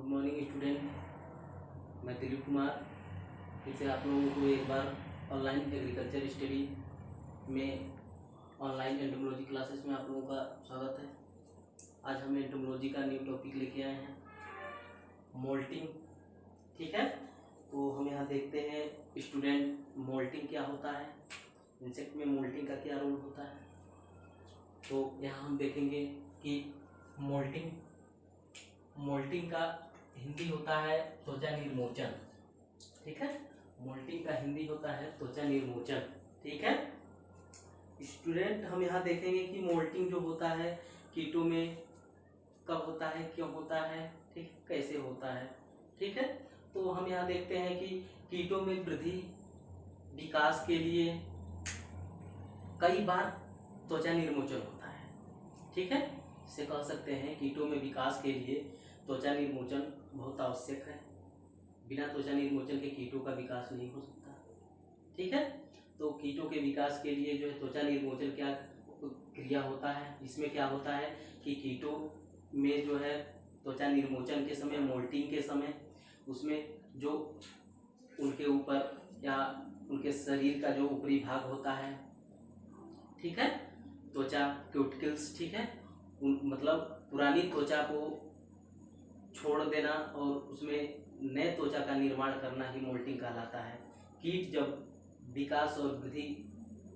Good morning student. मैं दिलीप कुमार फिर से आप लोगों को एक बार ऑनलाइन एग्रीकल्चर स्टडी में ऑनलाइन एंटोमोलॉजी क्लासेस में आप लोगों का स्वागत है। आज हम एंटोमोलॉजी का न्यू टॉपिक लेके आए हैं, मोल्टिंग। ठीक है, तो हम यहाँ देखते हैं स्टूडेंट, मोल्टिंग क्या होता है, इंसेक्ट में मोल्टिंग का क्या रोल होता है। तो यहाँ हम देखेंगे कि मोल्टिंग का हिंदी होता है त्वचा निर्मोचन। ठीक है, मोल्टिंग का हिंदी होता है त्वचा निर्मोचन। ठीक है स्टूडेंट, हम यहाँ देखेंगे कि मोल्टिंग जो होता है कीटों में कब होता है, क्यों होता है, ठीक, कैसे होता है। ठीक है, तो हम यहाँ देखते हैं कि कीटों में वृद्धि विकास के लिए कई बार त्वचा निर्मोचन होता है। ठीक है, इसे कह सकते हैं कीटों में विकास के लिए त्वचा निर्मोचन बहुत आवश्यक है। बिना त्वचा निर्मोचन के कीटों का विकास नहीं हो सकता। ठीक है, तो कीटों के विकास के लिए जो है त्वचा निर्मोचन क्या क्रिया होता है, इसमें क्या होता है कि कीटों में जो है त्वचा निर्मोचन के समय, मोल्टिंग के समय, उसमें जो उनके ऊपर या उनके शरीर का जो ऊपरी भाग होता है, ठीक है, त्वचा क्यूटिकल्स, ठीक है, मतलब पुरानी त्वचा को छोड़ देना और उसमें नए त्वचा का निर्माण करना ही मोल्टिंग कहलाता है। कीट जब विकास और वृद्धि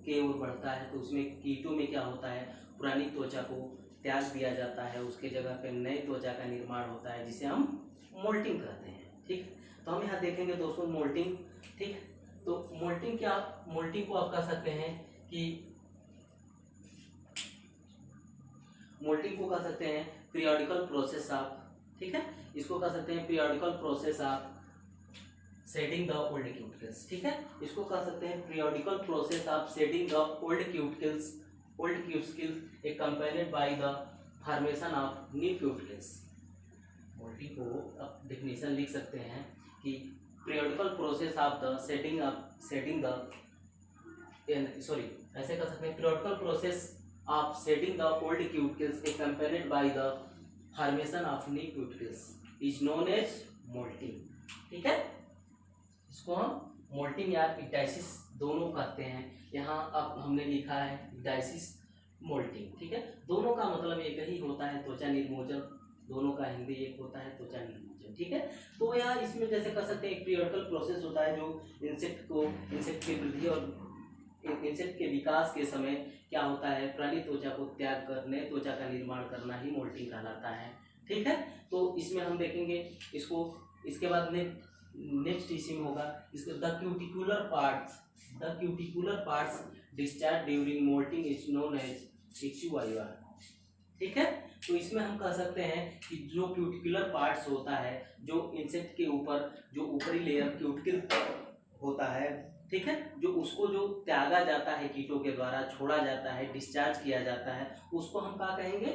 के ओर बढ़ता है तो उसमें कीटों में क्या होता है, पुरानी त्वचा को त्याग दिया जाता है, उसके जगह पे नए त्वचा का निर्माण होता है, जिसे हम मोल्टिंग कहते हैं। ठीक, तो हम यहाँ देखेंगे दोस्तों मोल्टिंग। ठीक, तो मोल्टिंग को आप कह सकते हैं कि मोल्टिंग को कह सकते हैं पीरियोडिकल प्रोसेस ऑफ, ठीक है, इसको कह सकते हैं periodical process of shedding the old cuticles. ठीक है, इसको कह सकते हैं periodical process of shedding the old cuticles accompanied by the formation of new cuticles। Moulting को आप डेफिनेशन लिख सकते हैं कि periodical process of the shedding the ऐसे कह सकते हैं periodical process of shedding the old cuticles accompanied by the formation of new cuticles is known as moulting. ठीक है, इसको हम मोल्टिंग या इक्टाइसिस दोनों कहते हैं। यहाँ अब हमने लिखा है इक्टाइसिस, मोल्टिंग। ठीक है, दोनों का मतलब एक ही होता है, त्वचा निर्मोचन। दोनों का हिंदी एक होता है, त्वचा निर्मोचन। ठीक है, तो यहाँ इसमें जैसे कह सकते हैं एक पीरियोडिकल प्रोसेस होता है जो इंसेक्ट की वृद्धि और इंसेक्ट के विकास के समय क्या होता है, पुरानी त्वचा को त्याग कर नए त्वचा का निर्माण करना ही मोल्टिंग कहलाता है। ठीक है, तो इसमें हम देखेंगे इसको, इसके बाद नेक्स्ट इसी में होगा इसको the cuticular parts discharge during moulting is known as exuviae. ठीक है, तो इसमें हम कह सकते हैं कि जो क्यूटिकुलर पार्ट्स होता है, जो इंसेक्ट के ऊपर जो ऊपरी लेयर क्यूटिकल होता है, ठीक है, जो उसको जो त्यागा जाता है कीटों के द्वारा, छोड़ा जाता है, डिस्चार्ज किया जाता है, उसको हम क्या कहेंगे,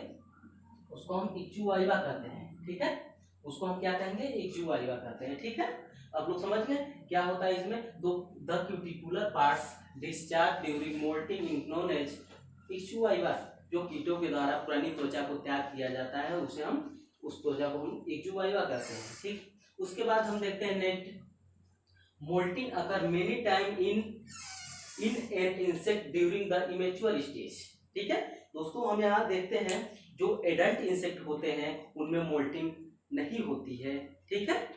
उसको हम एक्सुवाइवा कहते हैं। ठीक है, उसको हम क्या कहेंगे, एक्सुवाइवा कहते हैं। ठीक है, अब लोग समझ गए क्या होता है इसमें। The cuticular parts discharge during moulting is known as exuviae. जो कीटों के द्वारा पुरानी त्वचा को त्याग किया जाता है, उसे हम उस त्वचा को हम एक्सुवाइवा कहते हैं। ठीक, उसके बाद हम देखते हैं next, moulting occur many time in an insect during the immature stage. ठीक है दोस्तों, हम यहाँ देखते हैं जो एडल्ट इंसेक्ट होते हैं उनमें मोल्टिंग नहीं होती है। ठीक है,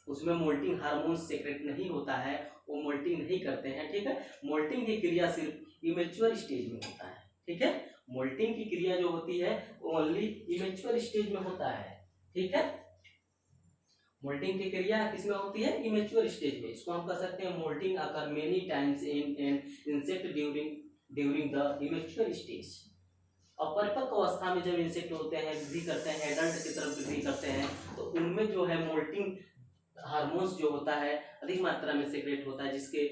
उसमें मोल्टिंग हार्मोन सेक्रेट नहीं होता है, वो मोल्टिंग नहीं करते हैं। ठीक है, मोल्टिंग की क्रिया सिर्फ इमेच्योर स्टेज में होता है। ठीक है, मोल्टिंग की क्रिया जो होती है वो ओनली इमेच्योर स्टेज में होता है। ठीक है, मोल्टिंग की क्रिया किसमें होती है, इमेच्योर स्टेज में। इसको हम कह सकते हैं moulting occur many times in an insect during the immature stage. अपरिपक्व अवस्था में जब इंसेक्ट होते हैं, वृद्धि करते हैं, एडल्ट की तरफ वृद्धि करते हैं, तो उनमें जो है मोल्टिंग हार्मोन्स जो होता है अधिक मात्रा में सेक्रेट होता है, जिसके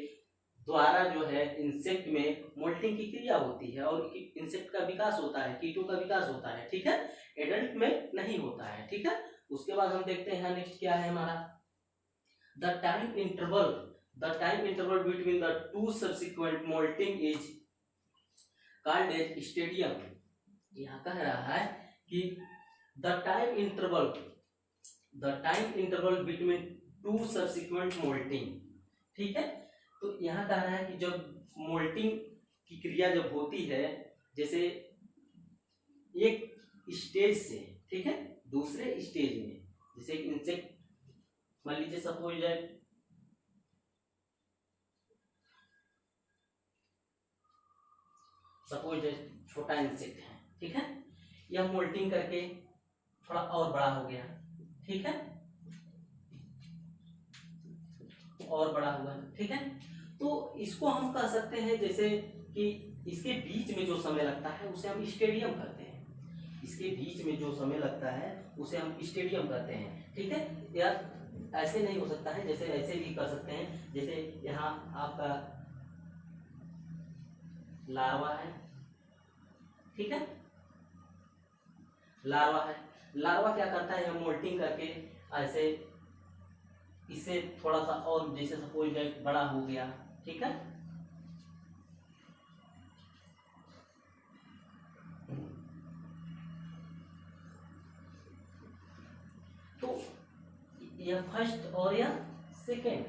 द्वारा जो है इंसेक्ट में मोल्टिंग की क्रिया होती है और इंसेक्ट का विकास होता है, कीटों का विकास होता है। ठीक है, एडल्ट में नहीं होता है। ठीक है, उसके बाद हम देखते हैं नेक्स्ट क्या है हमारा, the time interval between the two subsequent moulting is called as stadium. यहाँ कह रहा है कि the time interval the time interval between two subsequent moulting. ठीक है, तो यहाँ कह रहा है कि जब मोल्टिंग की क्रिया जब होती है, जैसे एक स्टेज से, ठीक है, दूसरे स्टेज में, जैसे इंसेक्ट मान लीजिए सपोज दैट छोटा इंसेक्ट है, ठीक है, यह मोल्टिंग करके थोड़ा और बड़ा हो गया, ठीक है, और बड़ा हुआ, ठीक है, तो इसको हम कह सकते हैं जैसे कि इसके बीच में जो समय लगता है उसे हम स्टेडियम कहते हैं। इसके बीच में जो समय लगता है उसे हम स्टेडियम कहते हैं, ठीक है। या ऐसे नहीं हो सकता है, जैसे ऐसे भी कर सकते हैं, जैसे यहाँ आपका लार्वा है, ठीक है, लार्वा है, लार्वा क्या करता है, मोल्टिंग करके ऐसे इससे थोड़ा सा और, जैसे सपोज बड़ा हो गया, ठीक है, तो यह फर्स्ट और यह सेकेंड,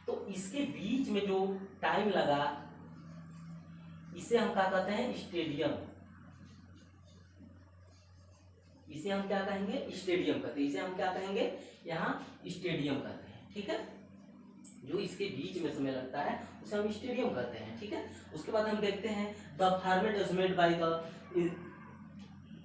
तो इसके बीच में जो टाइम लगा इसे हम क्या कहते हैं, स्टेडियम। इसे हम क्या कहेंगे, स्टेडियम कहते हैं। इसे हम क्या कहेंगे, यहाँ स्टेडियम कहते हैं, ठीक है। जो इसके बीच में समय लगता है उसे हम स्टेडियम कहते हैं, ठीक है। उसके बाद हम देखते हैं the format is made by the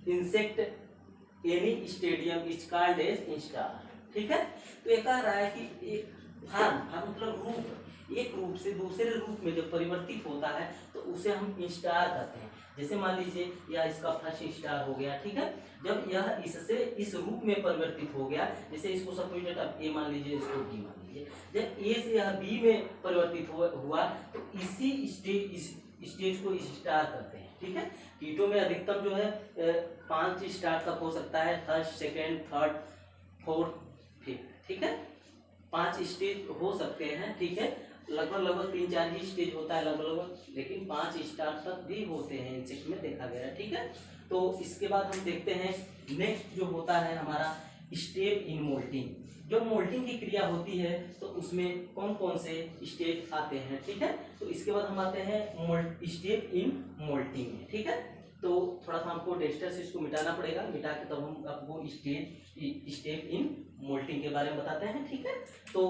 insect any stadium is called as instar, ठीक है। तो ये कह रहा है कि एक फार्म मतलब रूप, एक रूप से दूसरे रूप में जब परिवर्तित होता है तो उसे हम इंस्टार कहते हैं। जैसे मान लीजिए यह इसका फर्स्ट स्टार हो गया, ठीक है, जब यह इससे इस रूप में परिवर्तित हो गया, जैसे इसको सपोज अब ए मान लीजिए, इसको बी मान लीजिए, जब ए से यह बी में परिवर्तित हुआ तो इसी स्टेज को स्टार करते हैं, ठीक है। कीटों में अधिकतम जो है 5 स्टार तक हो सकता है, first second third fourth fifth, ठीक है, 5 स्टेज हो सकते हैं, ठीक है। लगभग 3-4 ही स्टेज होता है लगभग, लेकिन 5 स्टार तक भी होते हैं इंसेक्ट में, देखा गया है, ठीक है। तो इसके बाद हम देखते हैं नेक्स्ट जो होता है हमारा स्टेप इन मोल्टिंग। जब मोल्टिंग की क्रिया होती है तो उसमें कौन कौन से स्टेज आते हैं, ठीक है। तो इसके बाद हम आते हैं स्टेप इन मोल्टिंग में, ठीक है। तो थोड़ा सा हमको डेस्टर से इसको मिटाना पड़ेगा, मिटा के तब हम आपको स्टेप इन मोल्टिंग के बारे में बताते हैं, ठीक है। तो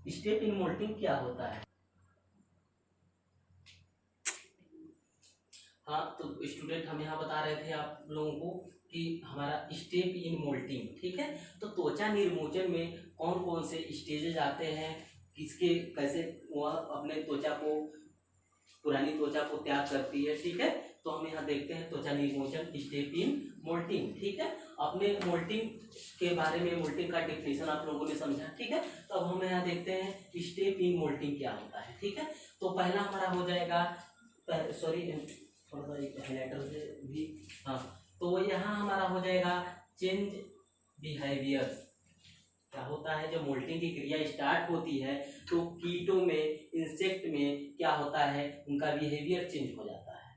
स्टेप इन मोल्टिंग क्या होता है? हाँ, तो स्टूडेंट हम यहाँ बता रहे थे आप लोगों को कि हमारा स्टेप इन मोल्टिंग, ठीक है। तो त्वचा निर्मोचन में कौन कौन से स्टेजेस आते हैं, किसके कैसे वह अपने त्वचा को, पुरानी त्वचा को त्याग करती है, ठीक है। तो हम यहाँ देखते हैं त्वचा निर्मोचन स्टेप इन मोल्टिंग, ठीक है। अपने मोल्टिंग के बारे में, मोल्टिंग का डेफिनेशन आप लोगों ने समझा, ठीक है। तो अब हम यहाँ देखते हैं स्टेप इन मोल्टिंग क्या होता है, ठीक है। तो पहला हमारा हो जाएगा, सॉरी थोड़ा सा एक हाइलाइटर से भी, हाँ, तो यहाँ हमारा हो जाएगा चेंज बिहेवियर। क्या होता है, जब मोल्टिंग की क्रिया स्टार्ट होती है तो कीटों में, इंसेक्ट में क्या होता है, उनका बिहेवियर चेंज हो जाता है।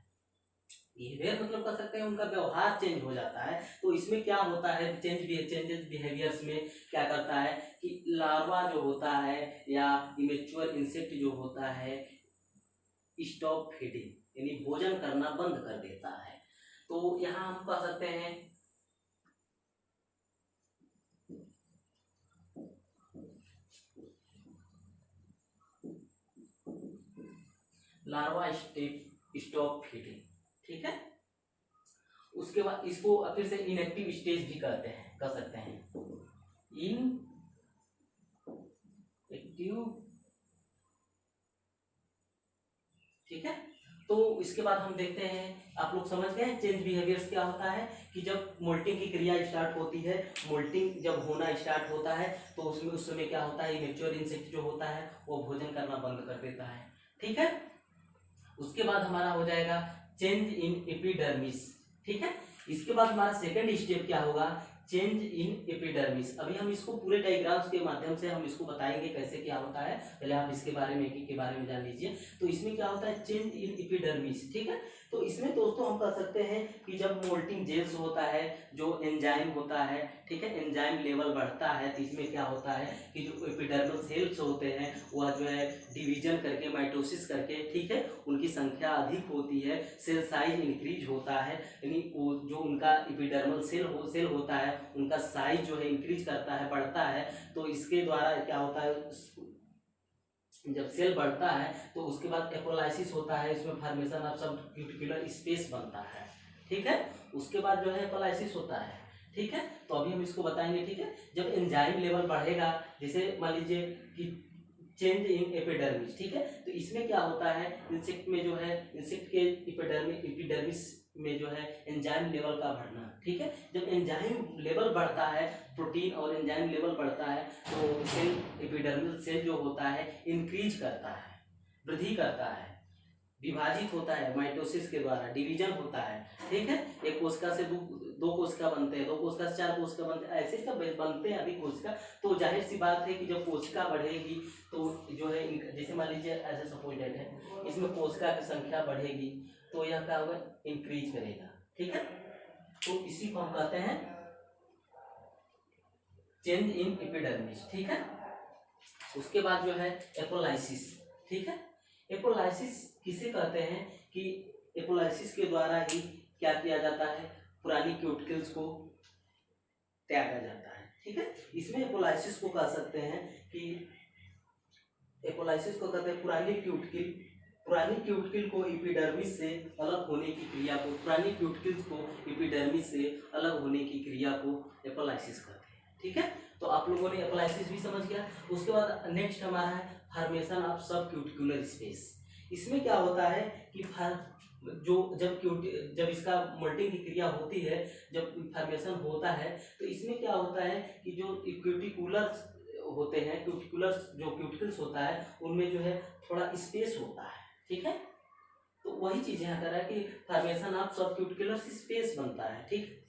बिहेवियर मतलब कर सकते हैं उनका व्यवहार चेंज हो जाता है। तो इसमें क्या होता है, चेंजेस बिहेवियर्स में क्या करता है कि लार्वा जो होता है या इमेच्योर इंसेक्ट जो होता है स्टॉप फीडिंग, यानी भोजन करना बंद कर देता है। तो यहाँ हम कह सकते हैं लार्वा स्टॉप फीडिंग, ठीक है। उसके बाद इसको फिर से इनएक्टिव स्टेज भी कहते हैं, कह सकते हैं इन एक्टिव, ठीक है। तो इसके बाद हम देखते हैं, आप लोग समझ गए चेंज बिहेवियर्स क्या होता है, कि जब मोल्टिंग की क्रिया स्टार्ट होती है, मोल्टिंग जब होना स्टार्ट होता है तो उसमें उस समय क्या होता है, इमेच्योर इंसेक्ट जो होता है वो भोजन करना बंद कर देता है, ठीक है। उसके बाद हमारा हो जाएगा चेंज इन एपिडर्मिस, ठीक है। इसके बाद हमारा सेकंड स्टेप क्या होगा, चेंज इन एपिडर्मिस। अभी हम इसको पूरे डायग्राम्स के माध्यम से हम इसको बताएंगे कैसे क्या होता है। पहले आप इसके बारे में एक के बारे में जान लीजिए। तो इसमें क्या होता है, चेंज इन एपिडर्मिस, ठीक है। तो इसमें दोस्तों हम कह सकते हैं कि जब मोल्टिंग जेल्स होता है, जो एंजाइम होता है, ठीक है, एंजाइम लेवल बढ़ता है, तो इसमें क्या होता है कि जो एपिडर्मल सेल्स होते हैं वह जो है डिवीजन करके, माइटोसिस करके, ठीक है, उनकी संख्या अधिक होती है, सेल साइज इंक्रीज होता है, यानी वो जो उनका एपिडर्मल सेल होता है उनका साइज जो है इंक्रीज करता है, बढ़ता है। तो इसके द्वारा क्या होता है, जब सेल बढ़ता है तो उसके बाद एपोलाइसिस होता है, इसमें फॉर्मेशन ऑफ सब क्यूटिकुलर स्पेस बनता है, ठीक है। उसके बाद जो है एपोलाइसिस होता है, ठीक है। तो अभी हम इसको बताएंगे, ठीक है। जब एंजाइम लेवल बढ़ेगा, जैसे मान लीजिए कि चेंज इन एपिडर्मिस, ठीक है, तो इसमें क्या होता है, इंसेक्ट में जो है, इंसेक्ट के एपिडर्मिस में जो है एंजाइम लेवल का बढ़ना, ठीक है। जब एंजाइम लेवल बढ़ता है, प्रोटीन और एंजाइम लेवल बढ़ता है, तो सेल, एपिडर्मिस सेल जो होता है इंक्रीज करता है, वृद्धि करता है, विभाजित होता है, माइटोसिस के द्वारा डिवीजन होता है, ठीक है। एक कोशिका से दो कोशिका बनते हैं, दो कोशिका से 4 कोशिका बनते हैं, ऐसे सब बनते हैं अधिक कोशिका। तो जाहिर सी बात है कि जब कोशिका बढ़ेगी तो जो है, जैसे मान लीजिए ऐसे सपोजिटेड है, इसमें कोशिका की संख्या बढ़ेगी तो यह क्या होगा, इंक्रीज करेगा, ठीक है। तो इसी को हम कहते हैं चेंज इन एपिडर्मिस, ठीक है। उसके बाद जो है एपोलाइसिस, ठीक है। एपोलाइसिस किसे कहते हैं कि एपोलाइसिस के द्वारा ही क्या किया जाता है, पुरानी क्यूटिकल्स को त्यागा जाता है, ठीक है। इसमें एपोलाइसिस को कह सकते हैं कि एपोलाइसिस को कहते हैं पुरानी क्यूटिकल को एपिडर्मिस से अलग होने की क्रिया को, पुरानी क्यूटिकल्स को एपिडर्मिस से अलग होने की क्रिया को एपोलाइसिस कहते हैं, ठीक है। तो आप लोगों ने एपोलाइसिस भी समझ गया। उसके बाद नेक्स्ट हमारा है फॉर्मेशन ऑफ सब क्यूटिकुलर स्पेस। इसमें क्या होता है कि जब इसका मोल्टिंग की क्रिया होती है, जब फॉर्मेशन होता है, तो इसमें क्या होता है कि जो क्यूटिकुलर होते हैं, क्यूटिकल्स होता है उनमें जो है थोड़ा स्पेस होता है, ठीक है। तो वही चीज यहाँ कर रहा है कि फॉर्मेशन ऑफ सब क्यूटिकुलर स्पेस बनता है, ठीक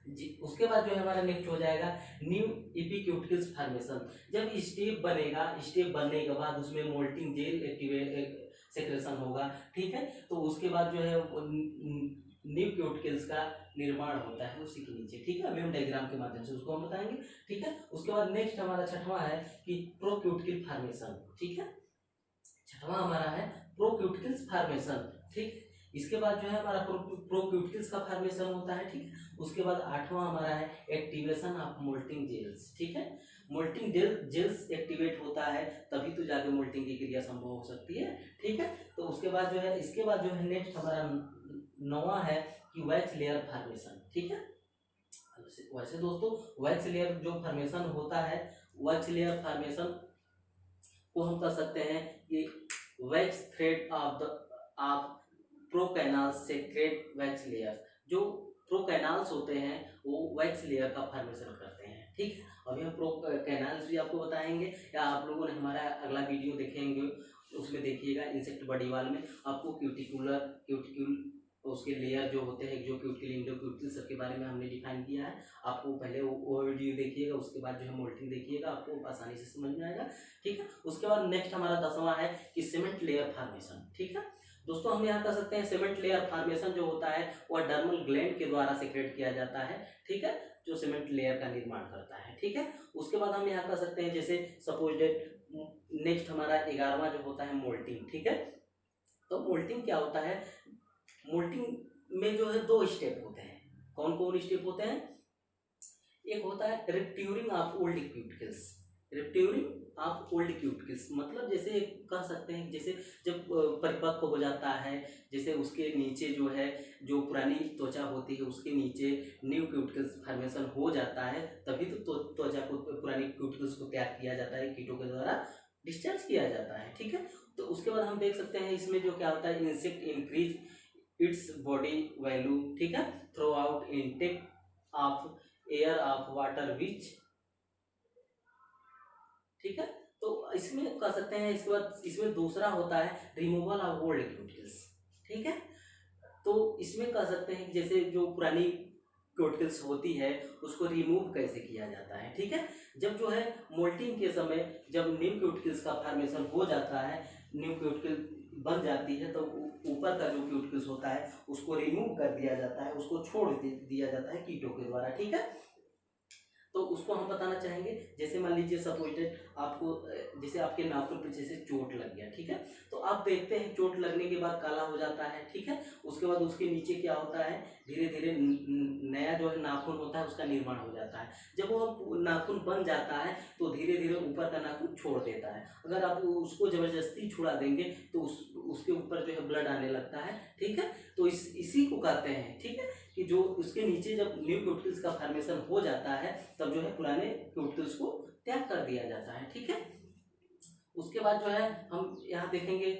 जी। उसके बाद जो है हमारा नेक्स्ट हो जाएगा न्यू एपिक्यूटिकल्स फॉर्मेशन। जब स्टेप बनेगा, स्टेप बनने के बाद उसमें मोल्टिंग जेल सेक्रेशन होगा, ठीक है। तो उसके बाद जो है न्यू क्यूटिकल्स का निर्माण होता है उसी के नीचे, ठीक है। अभी हम डायग्राम के माध्यम से उसको हम बताएंगे, ठीक है। उसके बाद नेक्स्ट हमारा छठवां है कि प्रोक्यूटिकल फॉर्मेशन, ठीक है। छठवां हमारा है प्रोक्यूटिकल्स फॉर्मेशन, ठीक। इसके बाद जो है हमारा प्रोक्यूटिकल्स का फॉर्मेशन होता है, ठीक है। उसके बाद आठवां हमारा है एक्टिवेशन ऑफ मोल्टिंग जेल्स, ठीक है। मोल्टिंग जेल्स एक्टिवेट होता है तभी तो जाके मोल्टिंग की क्रिया संभव हो सकती है, ठीक है। तो उसके बाद जो है, इसके बाद जो है नेक्स्ट हमारा 9वां है कि वैक्स लेयर फॉर्मेशन, ठीक है। वैसे दोस्तों वैक्स लेयर जो फॉर्मेशन होता है, वैक्स लेयर फॉर्मेशन को हम कह सकते हैं कि wax thread of procanal secrete wax layer. जो प्रोकैनाल्स होते हैं वो वैक्स लेयर का फॉर्मेशन करते हैं, ठीक। अभी हम प्रोकैनाल्स भी आपको बताएंगे, या आप लोगों ने हमारा अगला वीडियो देखेंगे उसमें देखिएगा, इंसेक्ट बॉडी वाल में आपको क्यूटिक्यूल उसके लेयर जो होते हैं, जो क्यूटिकल, इंडोक्यूटिकल, सबके बारे में हमने डिफाइन किया है। आपको पहले वो वीडियो देखिएगा, उसके बाद जो है मोल्टिंग देखिएगा, आपको आसानी से समझ में आएगा, ठीक है। उसके बाद नेक्स्ट हमारा 10वां है कि सीमेंट लेयर फॉर्मेशन, ठीक है। दोस्तों हम यहाँ कर सकते हैं सीमेंट लेयर फॉर्मेशन जो होता है वह डर्मल ग्लैंड के द्वारा सेक्रेट किया जाता है, ठीक है, जो सीमेंट लेयर का निर्माण करता है, ठीक है। उसके बाद हम यहाँ कर सकते हैं जैसे सपोज डेट नेक्स्ट हमारा 11वां जो होता है मोल्टिंग, ठीक है। तो मोल्टिंग क्या होता है, मोल्टिंग में जो है 2 स्टेप होते हैं। कौन कौन स्टेप होते हैं, एक होता है rupturing of old cuticles. Rupturing of old cuticles मतलब जैसे कह सकते हैं जैसे जब परिपक्व हो जाता है, जैसे उसके नीचे जो है जो पुरानी त्वचा होती है उसके नीचे न्यू क्यूटिकल्स फॉर्मेशन हो जाता है, तभी तो त्वचा को, पुरानी क्यूटिकल्स को त्याग किया जाता है, कीटों के द्वारा डिस्चार्ज किया जाता है, ठीक है। तो उसके बाद हम देख सकते हैं इसमें जो क्या होता है, insect increase its body value, ठीक है, through out intake of air of water which, ठीक है। तो इसमें कह सकते हैं, इसके बाद इसमें दूसरा होता है रिमूवल ऑफ ओल्ड क्यूटिकल्स, ठीक है। तो इसमें कह सकते हैं कि जैसे जो पुरानी क्यूटिकल्स होती है उसको रिमूव कैसे किया जाता है। ठीक है, जब जो है मोल्टिंग के समय जब न्यू क्यूटिकल्स का फॉर्मेशन हो जाता है, न्यू क्यूटिकल बन जाती है, तो ऊपर का जो क्यूटिकल्स होता है उसको रिमूव कर दिया जाता है, उसको छोड़ दिया जाता है कीटों के द्वारा। ठीक है, तो उसको हम बताना चाहेंगे। जैसे मान लीजिए सपोजेड आपको जैसे आपके नाखून पे जैसे चोट लग गया, ठीक है, तो आप देखते हैं चोट लगने के बाद काला हो जाता है। ठीक है, उसके बाद उसके नीचे क्या होता है, धीरे धीरे नया जो है नाखून होता है उसका निर्माण हो जाता है। जब वो नाखून बन जाता है तो धीरे धीरे ऊपर का नाखून छोड़ देता है। अगर आप उसको जबरदस्ती छुड़ा देंगे तो उसके ऊपर जो है ब्लड आने लगता है। ठीक है, तो इसी को कहते हैं, ठीक है, कि जो उसके नीचे जब न्यू क्यूटिकल्स का फॉर्मेशन हो जाता है तब जो है पुराने क्यूटिकल्स को त्याग कर दिया जाता है। ठीक है, उसके बाद जो है हम यहाँ देखेंगे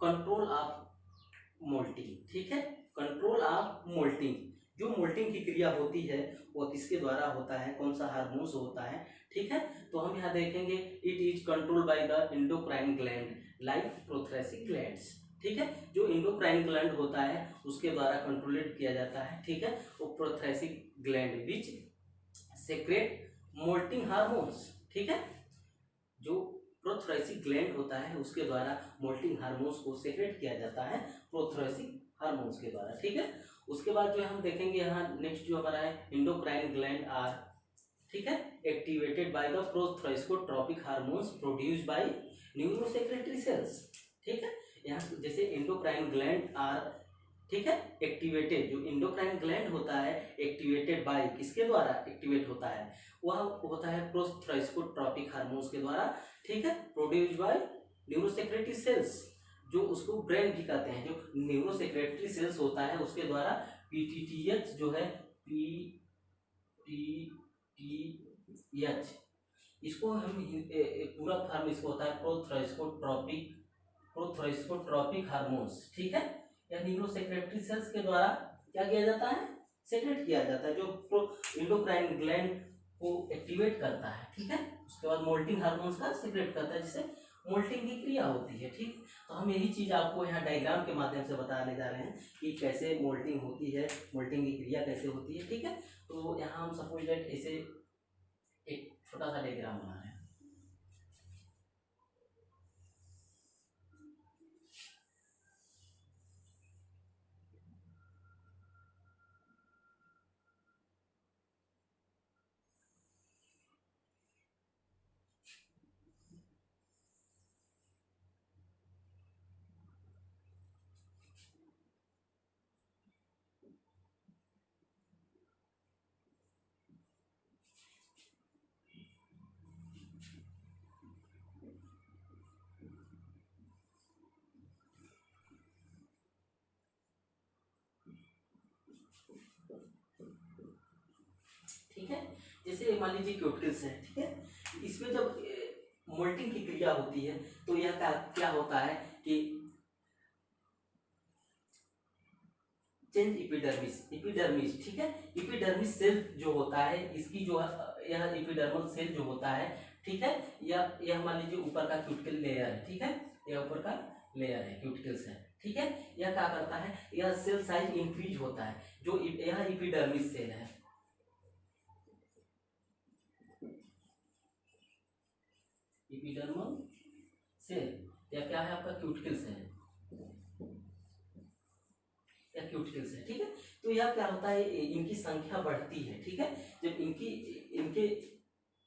कंट्रोल ऑफ मोल्टिंग। ठीक है, कंट्रोल ऑफ मोल्टिंग, जो मोल्टिंग की क्रिया होती है वो किसके द्वारा होता है, कौन सा हार्मोन्स होता है। ठीक है, तो हम यहाँ देखेंगे it is control by the endocrine gland like prothoracic glands. ठीक है, जो एंडोक्राइन ग्लैंड होता है उसके द्वारा कंट्रोलेट किया जाता है। ठीक है, वो prothoracic gland which secrete moulting hormones. ठीक है, जो प्रोथ्रेसिक ग्लैंड होता है उसके द्वारा मोल्टिंग हार्मोन्स को सेक्रेट किया जाता है प्रोथ्रेसिक हार्मोन्स के द्वारा। ठीक है, उसके बाद जो है हम देखेंगे यहाँ नेक्स्ट जो हमारा है एंडोक्राइन ग्लैंड आर, ठीक है, activated by the prothoracicotropic hormones produced by neurosecretory cells. ठीक है, यहाँ जैसे एंडोक्राइन ग्लैंड आर, ठीक है, एक्टिवेटेड, जो एंडोक्राइन ग्लैंड होता है एक्टिवेटेड बाय किसके द्वारा एक्टिवेट होता है, वह होता है प्रोथ्रेस्कोट्रोपिक हार्मोन्स के द्वारा। ठीक है, प्रोड्यूस्ड बाय न्यूरोसेक्रेटरी सेल्स, जो उसको ब्रेन भी कहते हैं, जो न्यूरोसेक्रेटरी सेल्स होता है उसके द्वारा पीटीटीएच जो है पीटीटीएच, इसको हम पूरा फॉर्म इसको होता है प्रोथ्रेस्कोट्रोपिक हार्मोन्स। ठीक है, या न्यूरोसेक्रेटरी सेल्स के द्वारा क्या किया जाता है, सेक्रेट किया जाता है, जो एंडोक्राइन ग्लैंड को एक्टिवेट करता है। ठीक है, उसके बाद मोल्टिंग हार्मोन्स का सेक्रेट करता है, जिससे मोल्टिंग की क्रिया होती है। ठीक, तो हम यही चीज आपको यहाँ डायग्राम के माध्यम से बताने जा रहे हैं कि कैसे मोल्टिंग होती है, मोल्टिंग की क्रिया कैसे होती है। ठीक है, तो यहाँ हम सपोज दैट ऐसे एक छोटा सा डायग्राम बना रहे हैं। ठीक है, जैसे मान लीजिए क्यूटिकल्स है। ठीक है, इसमें जब मोल्टिंग की क्रिया होती है तो यह क्या होता है कि चेंज इपिडर्मिस। ठीक है, इपिडर्मिस सेल जो होता है इसकी जो यह इपिडर्मल सेल जो होता है, ठीक है, यह मान लीजिए ऊपर का क्यूटिकल लेयर है। ठीक है, यह ऊपर का लेयर है, क्यूटिकल्स है। ठीक है, यह क्या करता है, यह सेल साइज इंक्रीज होता है, जो यह इपिडर्मिस सेल है, इपिडर्मल सेल, या क्या है आपका क्यूटिकल्स है, या क्यूटिकल्स है। ठीक है, तो यह क्या होता है, इनकी संख्या बढ़ती है। ठीक है, जब इनके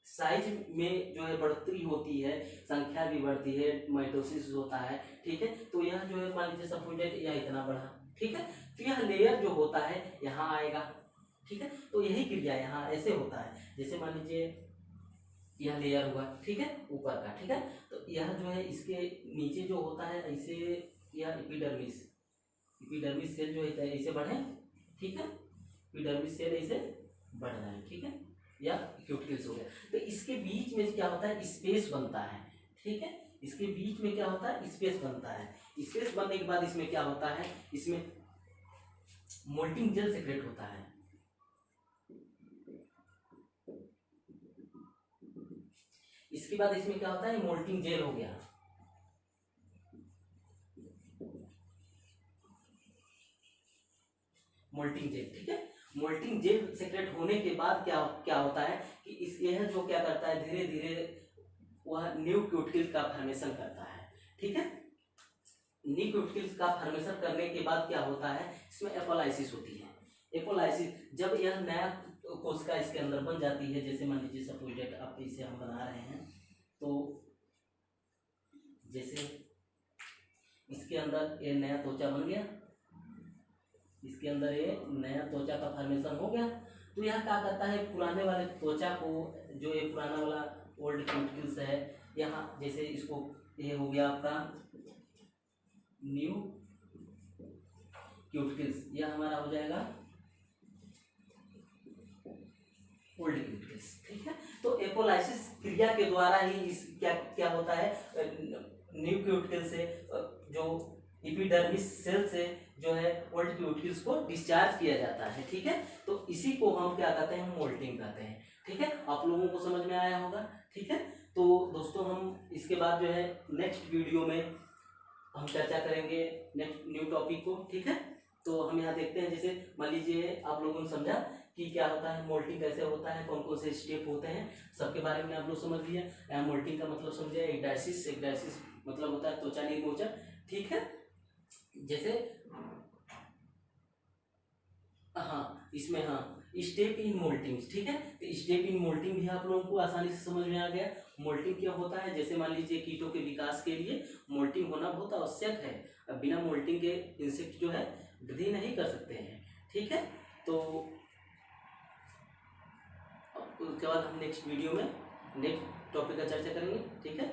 साइज में जो है बढ़ोतरी होती है, संख्या भी बढ़ती है, माइटोसिस होता है। ठीक है, तो यह जो है मान लीजिए सपोज यह इतना बढ़ा। ठीक है, तो यह लेयर जो होता है यहाँ आएगा। ठीक है, तो यही क्रिया यहाँ ऐसे होता है, जैसे मान लीजिए यह लेयर हुआ, ठीक है, ऊपर का। ठीक है, तो यह जो है इसके नीचे जो होता है ऐसे, यह इपिडर्मिस सेल जो है ऐसे बढ़े। ठीक है, इपिडर्मिस सेल ऐसे बढ़ रहा है। ठीक है, या क्यूटिकल्स हो गया, तो इसके बीच में क्या होता है, स्पेस बनता है। ठीक है, इसके बीच में क्या होता है, स्पेस बनता है। स्पेस बनने के बाद इसमें क्या होता है, इसमें मोल्टिंग जेल सेक्रेट होता है। इसके बाद इसमें क्या होता है, मोल्टिंग जेल हो गया। मोल्टिंग जेल, ठीक है। मोल्टिंग जेल सेक्रेट होने के बाद क्या क्या होता है कि इस यह जो क्या करता है, धीरे धीरे वह न्यू क्यूटिकल का फॉर्मेशन करता है, ठीक है। न्यू क्यूटिकल का फॉर्मेशन करने के बाद क्या होता है, इसमें एपोलाइसिस होती है। एपोलाइसिस, जब यह नया कोशिका इसके अंदर बन जाती है, जैसे मान लीजिए सपोज डेट आप इसे हम बना रहे हैं, तो जैसे इसके अंदर ये नया त्वचा बन गया, इसके अंदर ये नया त्वचा का फॉर्मेशन हो गया, तो यह क्या करता है, पुराने वाले त्वचा को, जो ये पुराना वाला ओल्ड क्यूटिकल्स है, यहाँ जैसे इसको, ये हो गया आपका न्यू क्यूटिकल्स, यह हमारा हो जाएगा ओल्ड क्यूटिकल्स, ठीक है। तो एपोलाइसिस क्रिया के द्वारा ही इस क्या क्या होता है, न्यू क्यूटिकल से जो एपिडर्मिस सेल से जो है ओल्ड क्यूटिकल्स को डिस्चार्ज किया जाता है, ठीक है। तो इसी को हम क्या कहते हैं, मोल्टिंग कहते हैं, ठीक है। आप लोगों को समझ में आया होगा, ठीक है। तो दोस्तों हम इसके बाद जो है नेक्स्ट वीडियो में हम चर्चा करेंगे नेक्स्ट न्यू टॉपिक को, ठीक है। तो हम यहाँ देखते हैं, जैसे मान लीजिए आप लोगों ने समझा कि क्या होता है, मोल्टिंग कैसे होता है, कौन कौन से स्टेप होते हैं, सबके बारे में आप लोग समझ लिए। मोल्टिंग का मतलब समझे, एक्डाइसिस, एक्डाइसिस मतलब होता है त्वचा निर्मोचन, ठीक है। जैसे हाँ, इसमें हाँ स्टेप इन मोल्टिंग, ठीक है। तो स्टेप इन मोल्टिंग भी आप लोगों को आसानी से समझ में आ गया। मोल्टिंग क्या होता है, जैसे मान लीजिए कीटों के विकास के लिए मोल्टिंग होना बहुत आवश्यक है। अब बिना मोल्टिंग के इंसेक्ट जो है वृद्धि नहीं कर सकते हैं, ठीक है। तो उसके बाद हम नेक्स्ट वीडियो में नेक्स्ट टॉपिक का चर्चा करेंगे, ठीक है।